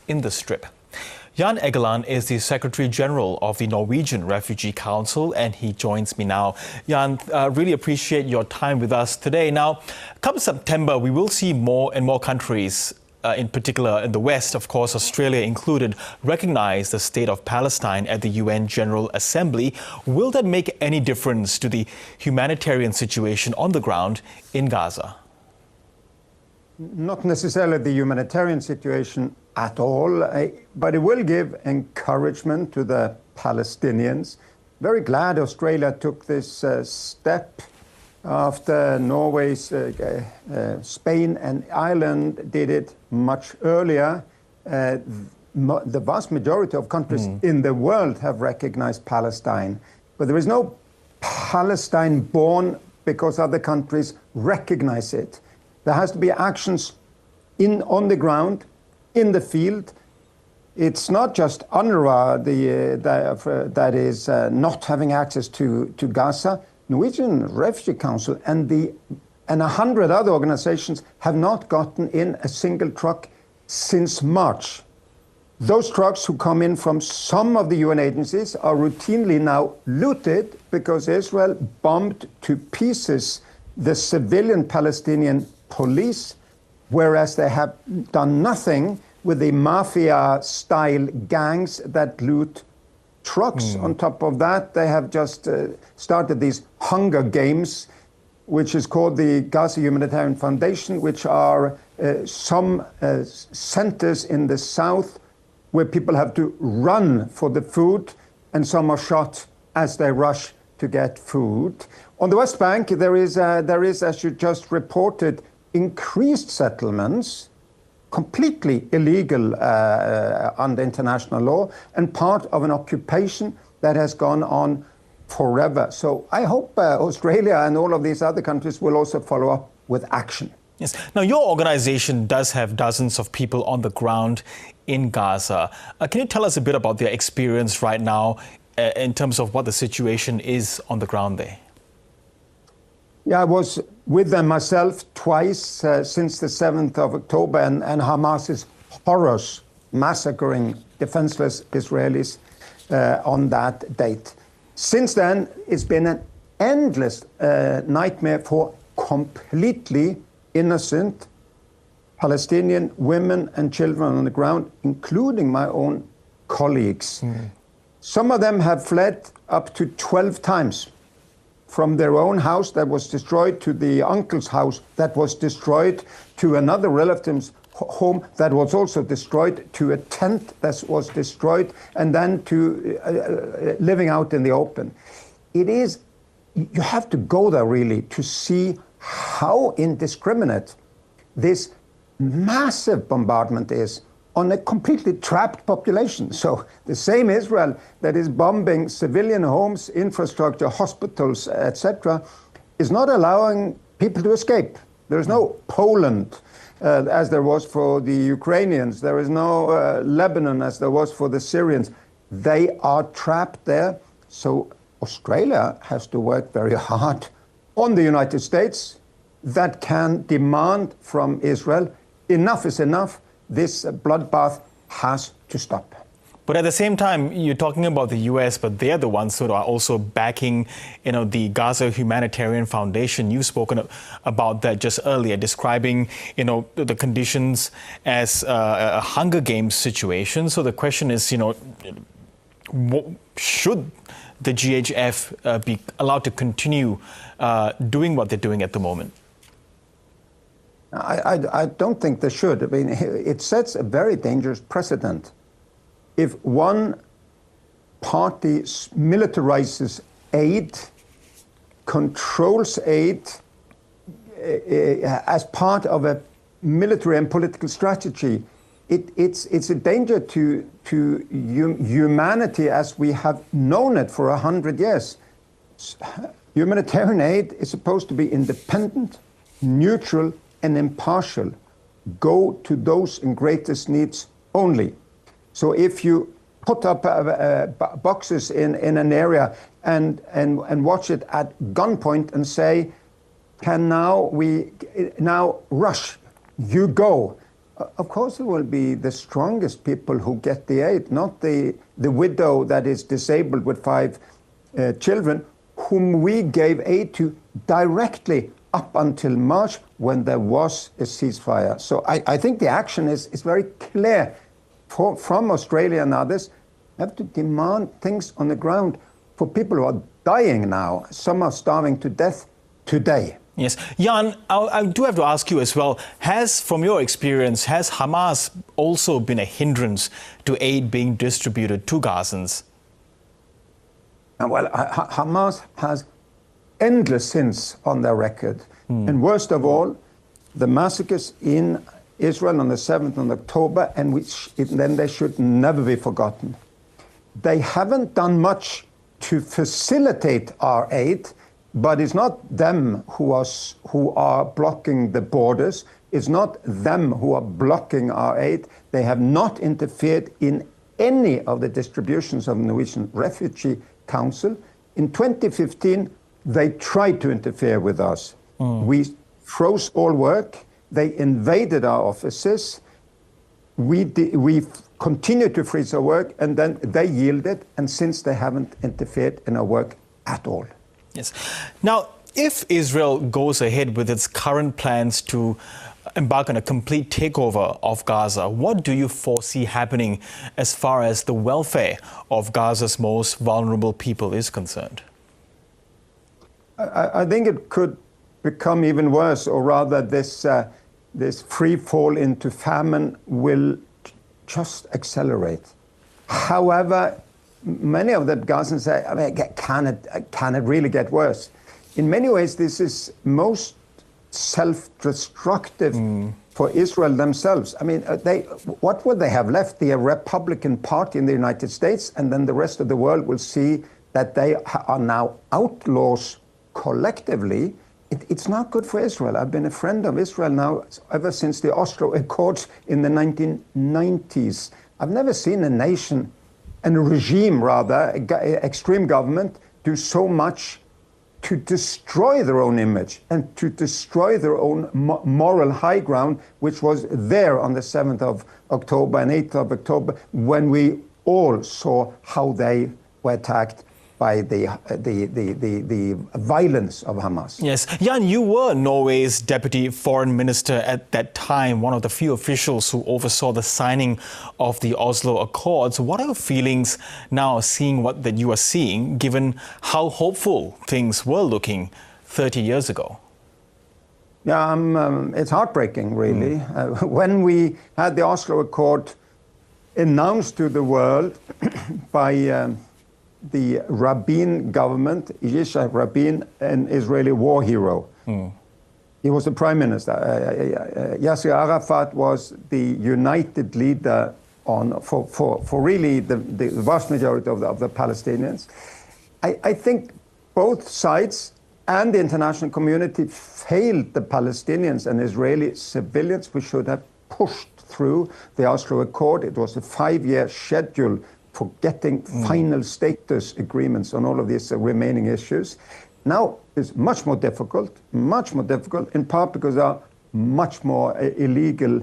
in the Strip. Jan Egeland is the Secretary General of the Norwegian Refugee Council, and he joins me now. Jan, really appreciate your time with us today. Now, come September, we will see more and more countries, in particular in the West, of course, Australia included, recognize the state of Palestine at the UN General Assembly. Will that make any difference to the humanitarian situation on the ground in Gaza? Not necessarily the humanitarian situation at all, but it will give encouragement to the Palestinians. Very glad Australia took this step after Norway, Spain and Ireland did it much earlier. The vast majority of countries in the world have recognized Palestine, but there is no Palestine born because other countries recognize it. There has to be actions on the ground, in the field. It's not just UNWRA that is not having access to Gaza. Norwegian Refugee Council and 100 other organizations have not gotten in a single truck since March. Those trucks who come in from some of the UN agencies are routinely now looted because Israel bombed to pieces the civilian Palestinian police, whereas they have done nothing with the mafia-style gangs that loot trucks. On top of that, they have just started these hunger games, which is called the Gaza Humanitarian Foundation, which are some centers in the south where people have to run for the food, and some are shot as they rush to get food. On the West Bank, there is, as you just reported, increased settlements, completely illegal under international law, and part of an occupation that has gone on forever. So I hope Australia and all of these other countries will also follow up with action. Yes. Now, your organization does have dozens of people on the ground in Gaza. Can you tell us a bit about their experience right now in terms of what the situation is on the ground there? Yeah, I was with them myself twice since the 7th of October and Hamas's horrors massacring defenseless Israelis on that date. Since then, it's been an endless nightmare for completely innocent Palestinian women and children on the ground, including my own colleagues. Some of them have fled up to 12 times. From their own house that was destroyed to the uncle's house that was destroyed to another relative's home that was also destroyed to a tent that was destroyed and then to living out in the open. You have to go there really to see how indiscriminate this massive bombardment is on a completely trapped population. So the same Israel that is bombing civilian homes, infrastructure, hospitals, etc., is not allowing people to escape. There is no Poland as there was for the Ukrainians. There is no Lebanon as there was for the Syrians. They are trapped there. So Australia has to work very hard on the United States that can demand from Israel, enough is enough. This bloodbath has to stop. But at the same time, you're talking about the U.S., but they're the ones who are also backing, the Gaza Humanitarian Foundation. You've spoken about that just earlier, describing, the conditions as a Hunger Games situation. So the question is, should the GHF be allowed to continue doing what they're doing at the moment? I don't think they should. I mean, it sets a very dangerous precedent. If one party militarizes aid, controls aid as part of a military and political strategy, it's a danger to humanity as we have known it for 100 years. Humanitarian aid is supposed to be independent, neutral, and impartial. Go to those in greatest needs only. So if you put up boxes in an area and watch it at gunpoint and say, can we now rush, you go, Of course, it will be the strongest people who get the aid, not the widow that is disabled with 5 children, whom we gave aid to directly up until March when there was a ceasefire. So I think the action is very clear from Australia and others. We have to demand things on the ground for people who are dying now. Some are starving to death today. Yes. Jan, I do have to ask you as well, from your experience, has Hamas also been a hindrance to aid being distributed to Gazans? Well, Hamas has endless sins on their record. And worst of all, the massacres in Israel on the 7th of October, and then they should never be forgotten. They haven't done much to facilitate our aid, but it's not them who are blocking the borders. It's not them who are blocking our aid. They have not interfered in any of the distributions of the Norwegian Refugee Council. In 2015, they tried to interfere with us. We froze all work. They invaded our offices. We continued to freeze our work, and then they yielded, and since they haven't interfered in our work at all. Yes. Now, if Israel goes ahead with its current plans to embark on a complete takeover of Gaza, what do you foresee happening as far as the welfare of Gaza's most vulnerable people is concerned? I think it could become even worse, or rather this free fall into famine will just accelerate. However, many of the Gazans say, I mean, can it really get worse? In many ways, this is most self-destructive for Israel themselves. I mean, what would they have left? The Republican Party in the United States, and then the rest of the world will see that they are now outlaws collectively. It's not good for Israel. I've been a friend of Israel now ever since the Oslo Accords in the 1990s. I've never seen a nation, and a regime rather, extreme government, do so much to destroy their own image and to destroy their own moral high ground, which was there on the 7th of October and 8th of October, when we all saw how they were attacked by the violence of Hamas. Yes. Jan, you were Norway's deputy foreign minister at that time, one of the few officials who oversaw the signing of the Oslo Accords. What are your feelings now seeing what that you are seeing, given how hopeful things were looking 30 years ago? Yeah, it's heartbreaking, really. When we had the Oslo Accord announced to the world by the Rabin government, Yitzhak Rabin, an Israeli war hero. He was the prime minister. Yasser Arafat was the united leader for really the vast majority of the Palestinians. I think both sides and the international community failed the Palestinians and Israeli civilians. We should have pushed through the Oslo Accord. It was a 5-year schedule for getting final status agreements on all of these remaining issues. Now it's much more difficult, in part because there are much more illegal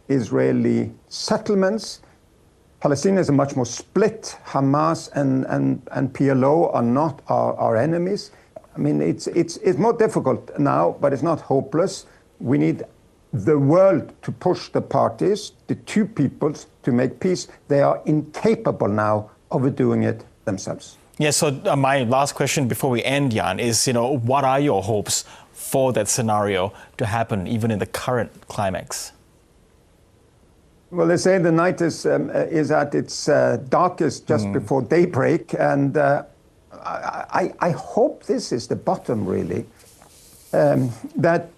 Israeli settlements. Palestinians are much more split. Hamas and PLO are not our enemies. I mean, it's more difficult now, but it's not hopeless. We need the world to push the parties, the two peoples, to make peace. They are incapable now of doing it themselves. Yes, so my last question before we end, Jan, is, what are your hopes for that scenario to happen, even in the current climax? Well, they say the night is at its darkest just before daybreak, and I hope this is the bottom, really, that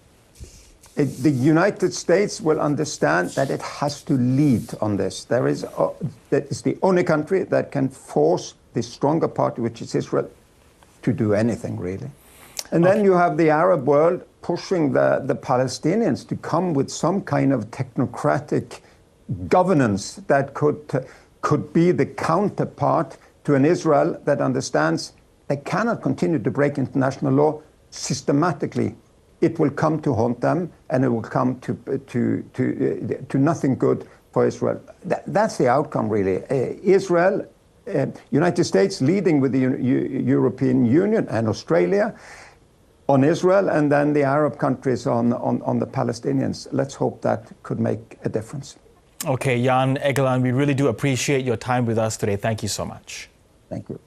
the United States will understand that it has to lead on this. That is the only country that can force the stronger party, which is Israel, to do anything, really. And then you have the Arab world pushing the Palestinians to come with some kind of technocratic governance that could be the counterpart to an Israel that understands they cannot continue to break international law systematically it will come to haunt them, and it will come to nothing good for Israel. That's the outcome, really. Israel, United States leading with the European Union and Australia on Israel, and then the Arab countries on the Palestinians. Let's hope that could make a difference. Okay, Jan Egeland, we really do appreciate your time with us today. Thank you so much. Thank you.